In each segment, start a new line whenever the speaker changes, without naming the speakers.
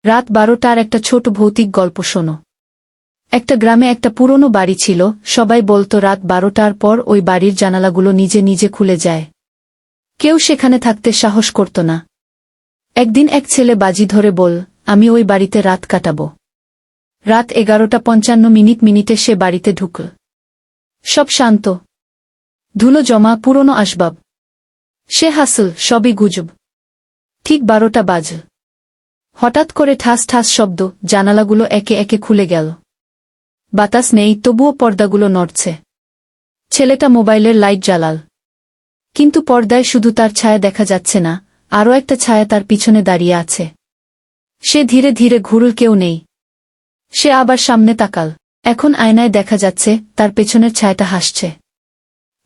রাত 12টার একটা ছোট ভৌতিক গল্প শোনো। একটা গ্রামে একটা পুরনো বাড়ি ছিল, সবাই বলতো রাত 12টার পর ওই বাড়ির জানালাগুলো নিজে নিজে খুলে যায়। কেউ সেখানে থাকতে সাহস করত না। একদিন এক ছেলে বাজি ধরে বল, আমি ওই বাড়িতে রাত কাটাব। রাত 11:55 সে বাড়িতে ঢুকল। সব শান্ত, ধুলো জমা, পুরনো আসবাব। সে হাসল, সবই গুজব। ঠিক 12টা বাজল। হঠাৎ করে ঠাস ঠাস শব্দ, জানালাগুলো একে একে খুলে গেল। বাতাস নেই, তবুও পর্দাগুলো নড়ছে। ছেলেটা মোবাইলের লাইট জ্বালাল। কিন্তু পর্দায় শুধু তার ছায়া দেখা যাচ্ছে না, আরও একটা ছায়া তার পিছনে দাঁড়িয়ে আছে। সে ধীরে ধীরে ঘুরল, কেউ নেই। সে আবার সামনে তাকাল। এখন আয়নায় দেখা যাচ্ছে তার পেছনের ছায়াটা হাসছে।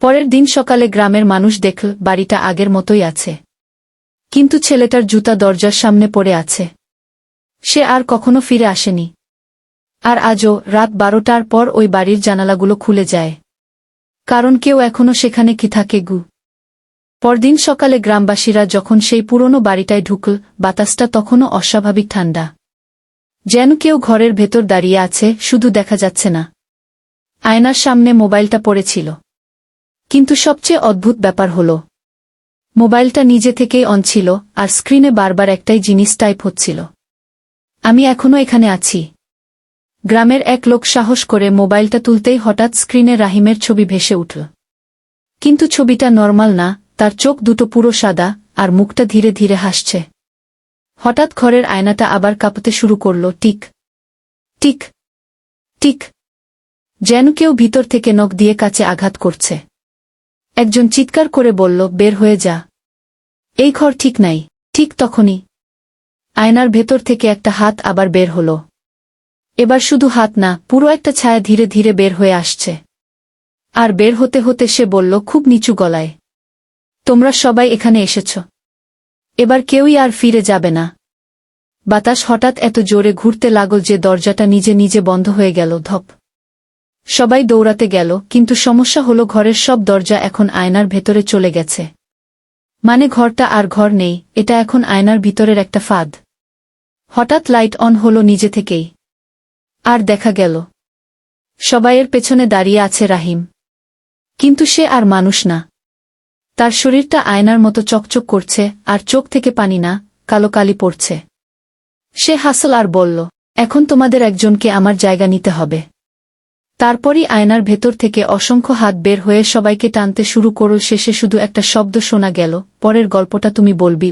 পরের দিন সকালে গ্রামের মানুষ দেখল বাড়িটা আগের মতোই আছে। কিন্তু ছেলেটার জুতা দরজার সামনে পড়ে আছে। সে আর কখনো ফিরে আসেনি। আর আজও রাত 12টার পর ওই বাড়ির জানালাগুলো খুলে যায়। কারণ কেউ এখনো সেখানে কি থাকে গু। পরদিন সকালে গ্রামবাসীরা যখন সেই পুরনো বাড়িটায় ঢুকল, বাতাসটা তখনও অস্বাভাবিক ঠান্ডা। যেন কেউ ঘরের ভেতর দাঁড়িয়ে আছে, শুধু দেখা যাচ্ছে না। আয়নার সামনে মোবাইলটা পড়েছিল। কিন্তু সবচেয়ে অদ্ভুত ব্যাপার হল, মোবাইলটা নিজে থেকেই অন ছিল, আর স্ক্রিনে বারবার একটাই জিনিস টাইপ হচ্ছিল, আমি এখনো এখানে আছি। গ্রামের এক লোক সাহস করে মোবাইলটা তুলতেই হঠাৎ স্ক্রিনে রাহিমের ছবি ভেসে উঠল। কিন্তু ছবিটা নরমাল না, তার চোখ দুটো পুরো সাদা, আর মুখটা ধীরে ধীরে হাসছে। হঠাৎ ঘরের আয়নাটা আবার কাঁপতে শুরু করল, টিক টিক টিক, যেন কেউ ভিতর থেকে নখ দিয়ে কাচে আঘাত করছে। একজন চিৎকার করে বলল, বের হয়ে যা, এই ঘর ঠিক নাই। ঠিক তখনই আয়নার ভেতর থেকে একটা হাত আবার বের হল। এবার শুধু হাত না, পুরো একটা ছায়া ধীরে ধীরে বের হয়ে আসছে। আর বের হতে হতে সে বলল খুব নিচু গলায়, তোমরা সবাই এখানে এসেছ, এবার কেউই আর ফিরে যাবে না। বাতাস হঠাৎ এত জোরে ঘুরতে লাগল যে দরজাটা নিজে নিজে বন্ধ হয়ে গেল। ধপ। সবাই দৌড়াতে গেল, কিন্তু সমস্যা হলো ঘরের সব দরজা এখন আয়নার ভেতরে চলে গেছে। মানে ঘরটা আর ঘর নেই, এটা এখন আয়নার ভিতরের একটা ফাঁদ। হঠাৎ লাইট অন হলো নিজে থেকেই। আর দেখা গেল সবাইয়ের পেছনে দাঁড়িয়ে আছে রাহিম। কিন্তু সে আর মানুষ না। তার শরীরটা আয়নার মতো চকচক করছে, আর চোখ থেকে পানি না, কালো কালি পড়ছে। সে হাসল আর বলল, এখন তোমাদের একজনকে আমার জায়গা নিতে হবে। তারপরই আয়নার ভেতর থেকে অসংখ্য হাত বের হয়ে সবাইকে টানতে শুরু করল। শেষে শুধু একটা শব্দ শোনা গেল, পরের গল্পটা তুমি বলবি।